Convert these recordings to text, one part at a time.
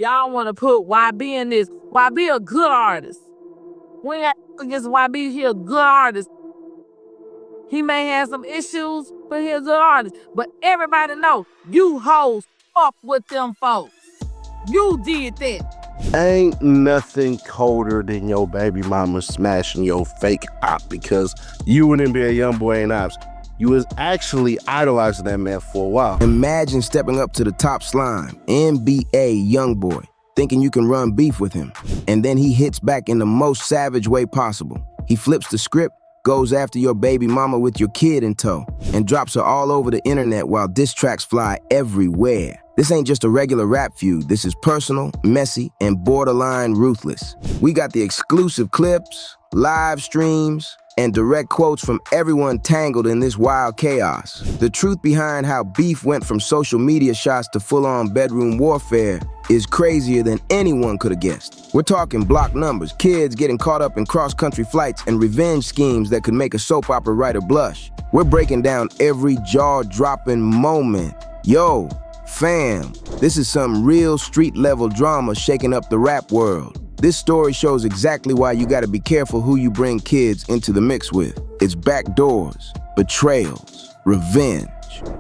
Y'all want to put YB in this. YB a good artist. We ain't against YB, he a good artist. He may have some issues, but he's a good artist. But everybody know, you hoes fuck with them folks. You did that. Ain't nothing colder than your baby mama smashing your fake op because you and NBA YoungBoy ain't ops. You was actually idolizing that man for a while. Imagine stepping up to the top slime, NBA YoungBoy, thinking you can run beef with him. And then he hits back in the most savage way possible. He flips the script, goes after your baby mama with your kid in tow, and drops her all over the internet while diss tracks fly everywhere. This ain't just a regular rap feud. This is personal, messy, and borderline ruthless. We got the exclusive clips, live streams, and direct quotes from everyone tangled in this wild chaos. The truth behind how beef went from social media shots to full-on bedroom warfare is crazier than anyone could have guessed. We're talking block numbers, kids getting caught up in cross-country flights, and revenge schemes that could make a soap opera writer blush. We're breaking down every jaw-dropping moment. Yo, fam, this is some real street-level drama shaking up the rap world. This story shows exactly why you gotta be careful who you bring kids into the mix with. It's backdoors, betrayals, revenge,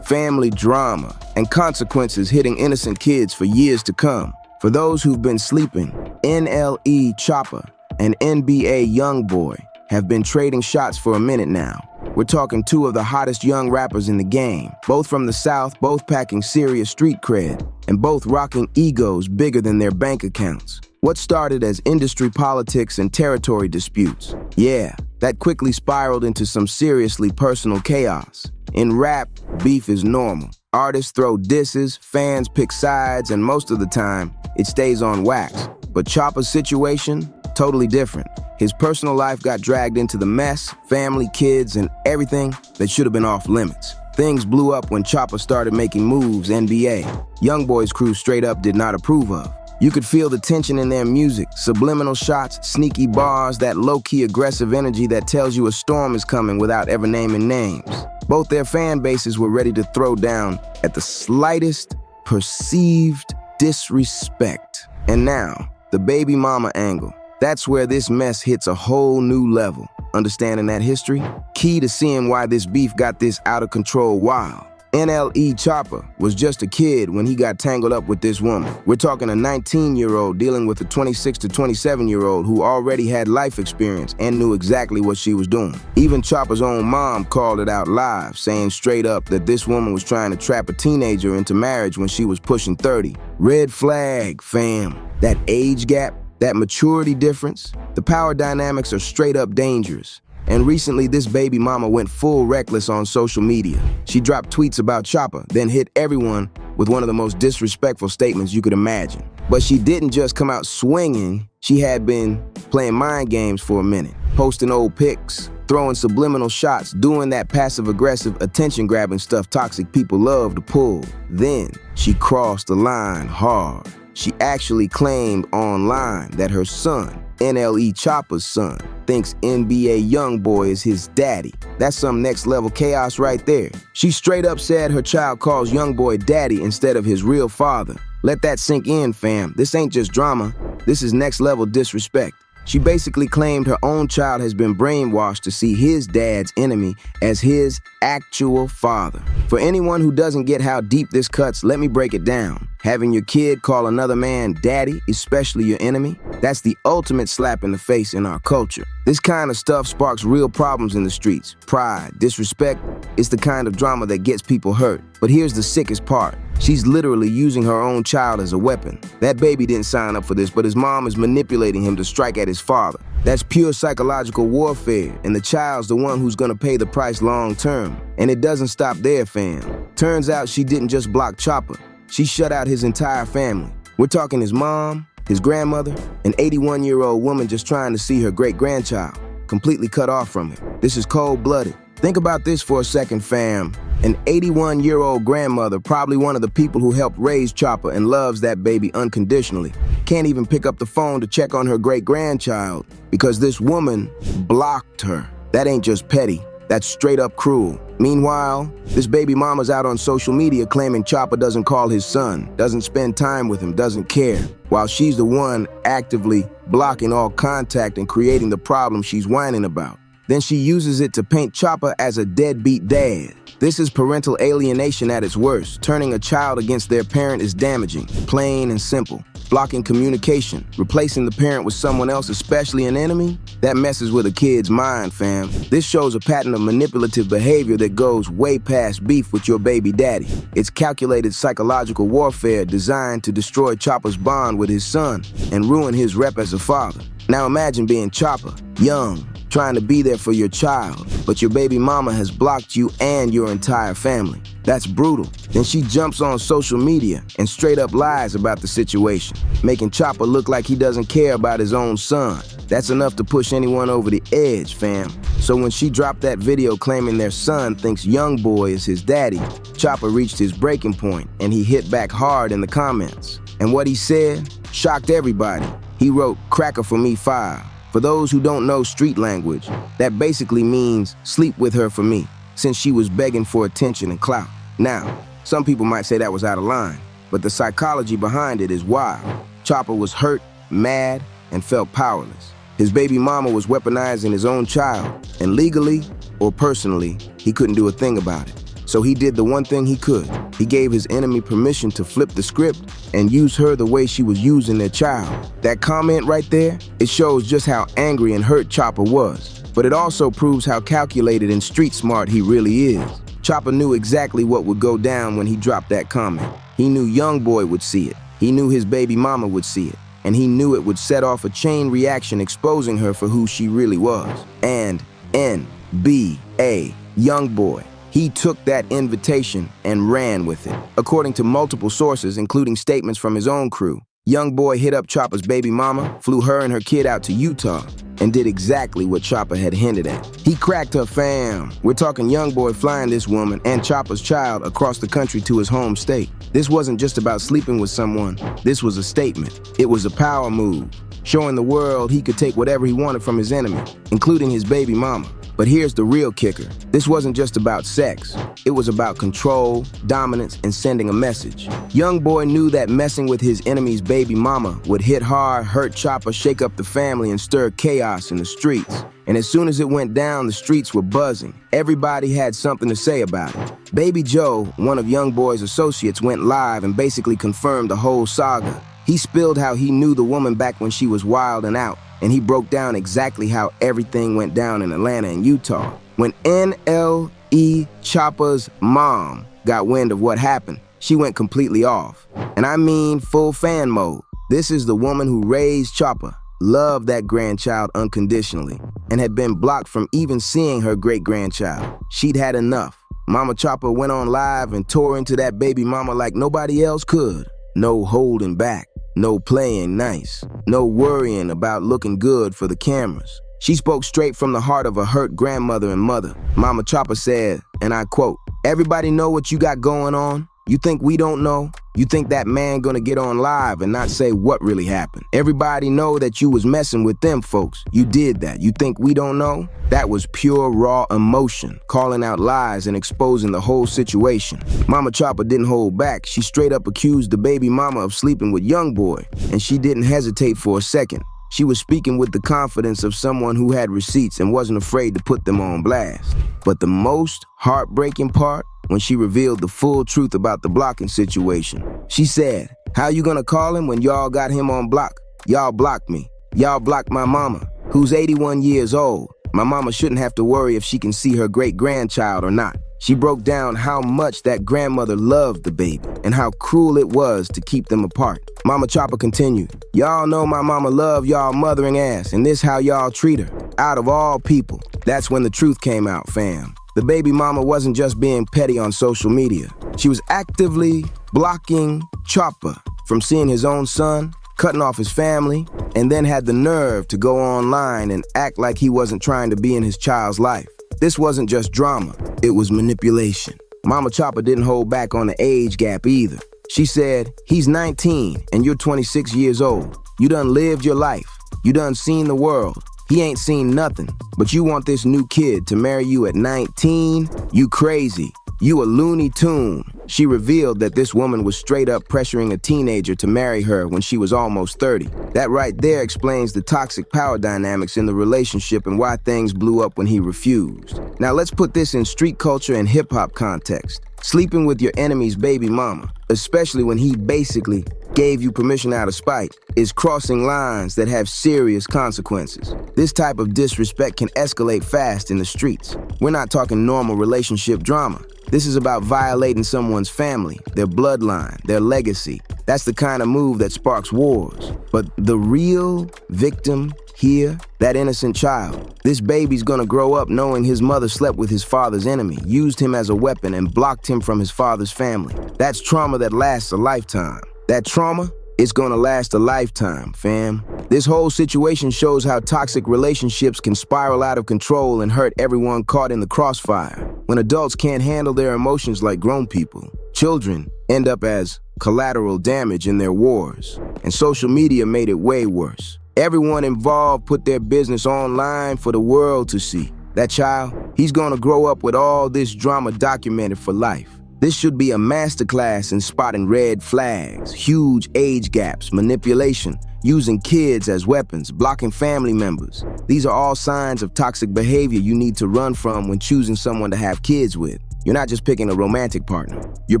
family drama, and consequences hitting innocent kids for years to come. For those who've been sleeping, NLE Choppa and NBA YoungBoy have been trading shots for a minute now. We're talking two of the hottest young rappers in the game, both from the South, both packing serious street cred, and both rocking egos bigger than their bank accounts. What started as industry politics and territory disputes, yeah, that quickly spiraled into some seriously personal chaos. In rap, beef is normal. Artists throw disses, fans pick sides, and most of the time, it stays on wax. But Choppa's situation, totally different. His personal life got dragged into the mess, family, kids, and everything that should have been off limits. Things blew up when Choppa started making moves NBA. YoungBoy's crew straight up did not approve of. You could feel the tension in their music, subliminal shots, sneaky bars, that low-key aggressive energy that tells you a storm is coming without ever naming names. Both their fan bases were ready to throw down at the slightest perceived disrespect. And now, the baby mama angle. That's where this mess hits a whole new level. Understanding that history, key to seeing why this beef got this out of control wild. NLE Choppa was just a kid when he got tangled up with this woman. We're talking a 19-year-old dealing with a 26 to 27-year-old who already had life experience and knew exactly what she was doing. Even Choppa's own mom called it out live, saying straight up that this woman was trying to trap a teenager into marriage when she was pushing 30. Red flag, fam. That age gap, that maturity difference, the power dynamics are straight up dangerous. And recently, this baby mama went full reckless on social media. She dropped tweets about Choppa, then hit everyone with one of the most disrespectful statements you could imagine. But she didn't just come out swinging. She had been playing mind games for a minute, posting old pics, throwing subliminal shots, doing that passive-aggressive, attention-grabbing stuff toxic people love to pull. Then she crossed the line hard. She actually claimed online that her son, NLE Choppa's son, thinks NBA YoungBoy is his daddy. That's some next level chaos right there. She straight up said her child calls YoungBoy daddy instead of his real father. Let that sink in, fam. This ain't just drama. This is next level disrespect. She basically claimed her own child has been brainwashed to see his dad's enemy as his actual father. For anyone who doesn't get how deep this cuts, let me break it down. Having your kid call another man daddy, especially your enemy, that's the ultimate slap in the face in our culture. This kind of stuff sparks real problems in the streets. Pride, disrespect, it's the kind of drama that gets people hurt. But here's the sickest part. She's literally using her own child as a weapon. That baby didn't sign up for this, but his mom is manipulating him to strike at his father. That's pure psychological warfare, and the child's the one who's gonna pay the price long term. And it doesn't stop there, fam. Turns out she didn't just block Choppa. She shut out his entire family. We're talking his mom, his grandmother, an 81-year-old woman just trying to see her great-grandchild, completely cut off from him. This is cold-blooded. Think about this for a second, fam. An 81-year-old grandmother, probably one of the people who helped raise Choppa and loves that baby unconditionally, can't even pick up the phone to check on her great-grandchild because this woman blocked her. That ain't just petty. That's straight up cruel. Meanwhile, this baby mama's out on social media claiming Choppa doesn't call his son, doesn't spend time with him, doesn't care, while she's the one actively blocking all contact and creating the problem she's whining about. Then she uses it to paint Choppa as a deadbeat dad. This is parental alienation at its worst. Turning a child against their parent is damaging, plain and simple. Blocking communication, replacing the parent with someone else, especially an enemy, that messes with a kid's mind, fam. This shows a pattern of manipulative behavior that goes way past beef with your baby daddy. It's calculated psychological warfare designed to destroy Choppa's bond with his son and ruin his rep as a father. Now imagine being Choppa, young, trying to be there for your child, but your baby mama has blocked you and your entire family. That's brutal. Then she jumps on social media and straight up lies about the situation, making Choppa look like he doesn't care about his own son. That's enough to push anyone over the edge, fam. So when she dropped that video claiming their son thinks YoungBoy is his daddy, Choppa reached his breaking point and he hit back hard in the comments. And what he said shocked everybody. He wrote, "Cracker for me 5. For those who don't know street language, that basically means sleep with her for me, since she was begging for attention and clout." Now, some people might say that was out of line, but the psychology behind it is wild. Choppa was hurt, mad, and felt powerless. His baby mama was weaponizing his own child, and legally or personally, he couldn't do a thing about it. So he did the one thing he could. He gave his enemy permission to flip the script and use her the way she was using their child. That comment right there, it shows just how angry and hurt Choppa was. But it also proves how calculated and street smart he really is. Choppa knew exactly what would go down when he dropped that comment. He knew YoungBoy would see it. He knew his baby mama would see it. And he knew it would set off a chain reaction exposing her for who she really was. And NBA YoungBoy, he took that invitation and ran with it. According to multiple sources, including statements from his own crew, YoungBoy hit up Choppa's baby mama, flew her and her kid out to Utah, and did exactly what Choppa had hinted at. He cracked her fam. We're talking YoungBoy flying this woman and Choppa's child across the country to his home state. This wasn't just about sleeping with someone. This was a statement. It was a power move, showing the world he could take whatever he wanted from his enemy, including his baby mama. But here's the real kicker. This wasn't just about sex. It was about control, dominance, and sending a message. YoungBoy knew that messing with his enemy's baby mama would hit hard, hurt Choppa, shake up the family, and stir chaos in the streets. And as soon as it went down, the streets were buzzing. Everybody had something to say about it. Baby Joe, one of YoungBoy's associates, went live and basically confirmed the whole saga. He spilled how he knew the woman back when she was wild and out. And he broke down exactly how everything went down in Atlanta and Utah. When NLE Choppa's mom got wind of what happened, she went completely off. And I mean full fan mode. This is the woman who raised Choppa, loved that grandchild unconditionally, and had been blocked from even seeing her great-grandchild. She'd had enough. Mama Choppa went on live and tore into that baby mama like nobody else could. No holding back. No playing nice. No worrying about looking good for the cameras. She spoke straight from the heart of a hurt grandmother and mother. Mama Choppa said, and I quote, "Everybody know what you got going on? You think we don't know? You think that man gonna get on live and not say what really happened? Everybody know that you was messing with them folks. You did that. You think we don't know?" That was pure raw emotion, calling out lies and exposing the whole situation. Mama Choppa didn't hold back. She straight up accused the baby mama of sleeping with YoungBoy, and she didn't hesitate for a second. She was speaking with the confidence of someone who had receipts and wasn't afraid to put them on blast. But the most heartbreaking part, when she revealed the full truth about the blocking situation. She said, "How you gonna call him when y'all got him on block? Y'all blocked me. Y'all blocked my mama, who's 81 years old. My mama shouldn't have to worry if she can see her great-grandchild or not." She broke down how much that grandmother loved the baby and how cruel it was to keep them apart. Mama Choppa continued, "Y'all know my mama love y'all mothering ass, and this how y'all treat her. Out of all people." That's when the truth came out, fam. The baby mama wasn't just being petty on social media. She was actively blocking Choppa from seeing his own son, cutting off his family, and then had the nerve to go online and act like he wasn't trying to be in his child's life. This wasn't just drama, it was manipulation. Mama Choppa didn't hold back on the age gap either. She said, "He's 19 and you're 26 years old. You done lived your life. You done seen the world. He ain't seen nothing. But you want this new kid to marry you at 19? You crazy. You a Looney Tune. She revealed that this woman was straight up pressuring a teenager to marry her when she was almost 30. That right there explains the toxic power dynamics in the relationship and why things blew up when he refused. Now let's put this in street culture and hip-hop context. Sleeping with your enemy's baby mama, especially when he basically gave you permission out of spite, is crossing lines that have serious consequences. This type of disrespect can escalate fast in the streets. We're not talking normal relationship drama. This is about violating someone's family, their bloodline, their legacy. That's the kind of move that sparks wars. But the real victim here, that innocent child, this baby's gonna grow up knowing his mother slept with his father's enemy, used him as a weapon, and blocked him from his father's family. That's trauma that lasts a lifetime. That trauma is gonna last a lifetime, fam. This whole situation shows how toxic relationships can spiral out of control and hurt everyone caught in the crossfire. When adults can't handle their emotions like grown people, children end up as collateral damage in their wars. And social media made it way worse. Everyone involved put their business online for the world to see. That child, he's gonna grow up with all this drama documented for life. This should be a masterclass in spotting red flags, huge age gaps, manipulation, using kids as weapons, blocking family members. These are all signs of toxic behavior you need to run from when choosing someone to have kids with. You're not just picking a romantic partner. You're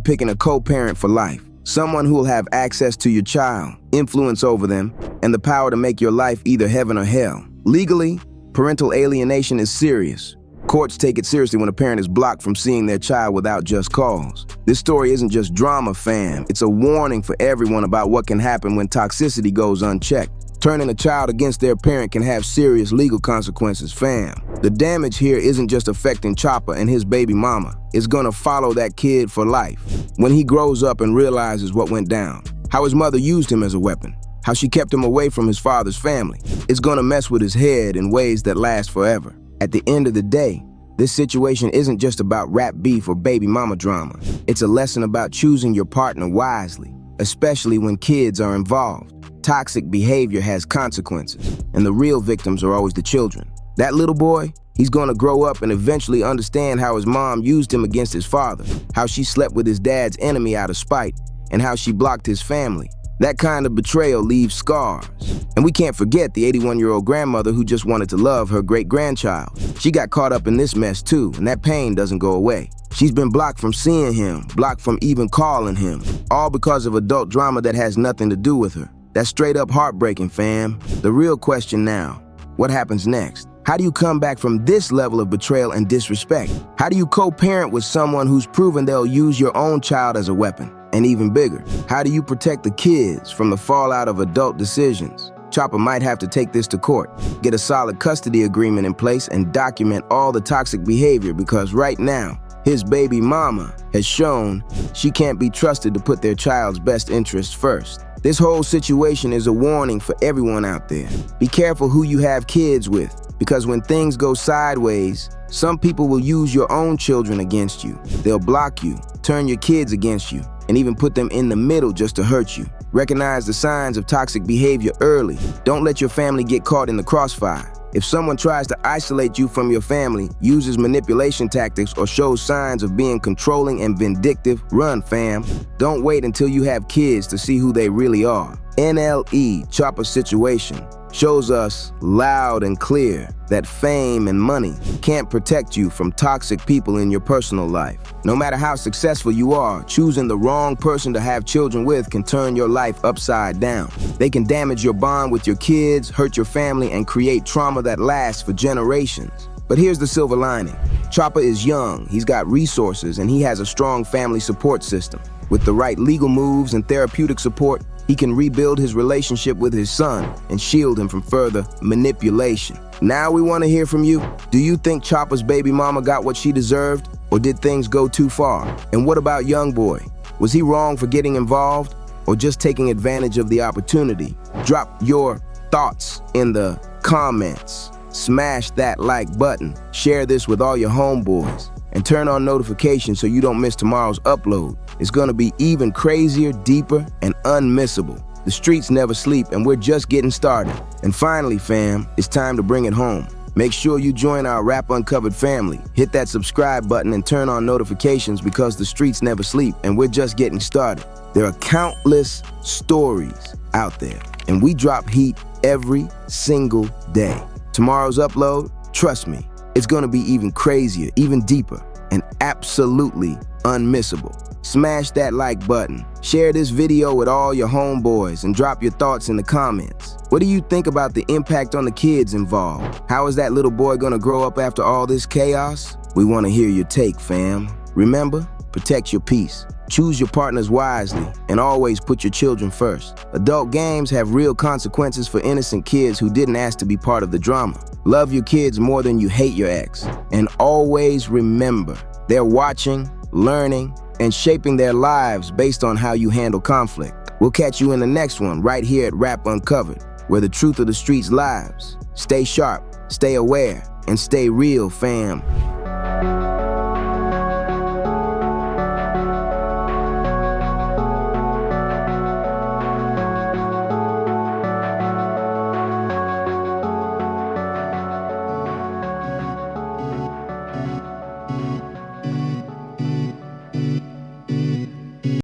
picking a co-parent for life. Someone who will have access to your child, influence over them, and the power to make your life either heaven or hell. Legally, parental alienation is serious. Courts take it seriously when a parent is blocked from seeing their child without just cause. This story isn't just drama, fam. It's a warning for everyone about what can happen when toxicity goes unchecked. Turning a child against their parent can have serious legal consequences, fam. The damage here isn't just affecting Choppa and his baby mama. It's gonna follow that kid for life. When he grows up and realizes what went down, how his mother used him as a weapon, how she kept him away from his father's family, it's gonna mess with his head in ways that last forever. At the end of the day, this situation isn't just about rap beef or baby mama drama. It's a lesson about choosing your partner wisely, especially when kids are involved. Toxic behavior has consequences, and the real victims are always the children. That little boy, he's gonna grow up and eventually understand how his mom used him against his father, how she slept with his dad's enemy out of spite, and how she blocked his family. That kind of betrayal leaves scars. And we can't forget the 81-year-old grandmother who just wanted to love her great-grandchild. She got caught up in this mess too, and that pain doesn't go away. She's been blocked from seeing him, blocked from even calling him, all because of adult drama that has nothing to do with her. That's straight up heartbreaking, fam. The real question now, what happens next? How do you come back from this level of betrayal and disrespect? How do you co-parent with someone who's proven they'll use your own child as a weapon? And even bigger, how do you protect the kids from the fallout of adult decisions? Choppa might have to take this to court, get a solid custody agreement in place, and document all the toxic behavior, because right now, his baby mama has shown she can't be trusted to put their child's best interests first. This whole situation is a warning for everyone out there. Be careful who you have kids with, because when things go sideways, some people will use your own children against you. They'll block you, turn your kids against you, and even put them in the middle just to hurt you. Recognize the signs of toxic behavior early. Don't let your family get caught in the crossfire. If someone tries to isolate you from your family, uses manipulation tactics, or shows signs of being controlling and vindictive, run, fam. Don't wait until you have kids to see who they really are. NLE Choppa situation shows us loud and clear that fame and money can't protect you from toxic people in your personal life. No matter how successful you are, choosing the wrong person to have children with can turn your life upside down. They can damage your bond with your kids, hurt your family, and create trauma that lasts for generations. But here's the silver lining. Choppa is young, he's got resources, and he has a strong family support system. With the right legal moves and therapeutic support, he can rebuild his relationship with his son and shield him from further manipulation. Now we want to hear from you. Do you think Choppa's baby mama got what she deserved, or did things go too far? And what about YoungBoy? Was he wrong for getting involved, or just taking advantage of the opportunity? Drop your thoughts in the comments. Smash that like button. Share this with all your homeboys. And turn on notifications so you don't miss tomorrow's upload. It's gonna be even crazier, deeper, and unmissable. The streets never sleep, and we're just getting started. And finally, fam, it's time to bring it home. Make sure you join our Rap Uncovered family. Hit that subscribe button and turn on notifications because the streets never sleep, and we're just getting started. There are countless stories out there, and we drop heat every single day. Tomorrow's upload, trust me, it's gonna be even crazier, even deeper, and absolutely unmissable. Smash that like button, share this video with all your homeboys, and drop your thoughts in the comments. What do you think about the impact on the kids involved? How is that little boy gonna grow up after all this chaos? We wanna hear your take, fam. Remember, protect your peace. Choose your partners wisely, and always put your children first. Adult games have real consequences for innocent kids who didn't ask to be part of the drama. Love your kids more than you hate your ex. And always remember, they're watching, learning, and shaping their lives based on how you handle conflict. We'll catch you in the next one right here at Rap Uncovered, where the truth of the streets lives. Stay sharp, stay aware, and stay real, fam.